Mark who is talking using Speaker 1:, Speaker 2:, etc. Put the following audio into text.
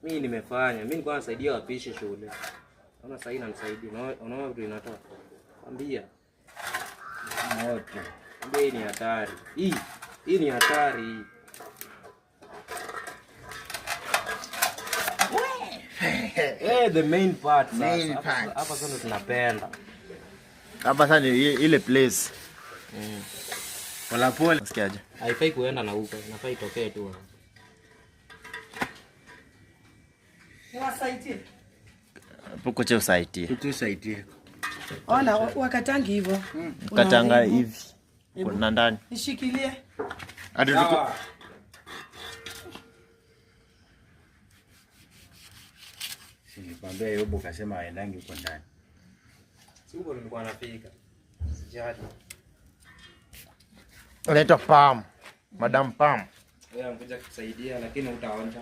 Speaker 1: Mimi nimefanya. Mimi nilikuwa nasaidia wapishi shule. Naona sasa inanisaidia. Unaona vitu inatoa. Kwambia. Moto. Hii ni hatari. Hii ni hatari hii. The main part sasa. Hapa sasa tunapenda.
Speaker 2: Hapa sasa ile place. Pole pole. Unasikiaje?
Speaker 1: Haifai kuenda na huko. Inafaa itokee tu.
Speaker 3: Niwasaidie.
Speaker 2: Poko cha usaidie.
Speaker 4: Tusaidie.
Speaker 3: Ona wakatangi hivyo.
Speaker 2: Katanga hivi. Kuna ndani.
Speaker 3: Nishikilie.
Speaker 2: Hadi tuko.
Speaker 4: Nilikwambia Yobo kasema aendangi huko ndani.
Speaker 1: Si huko nilikuwa napika. Sijali.
Speaker 2: Anaitwa Pam. Madam Pam.
Speaker 1: Wewe anakuja kusaidia lakini utaonja.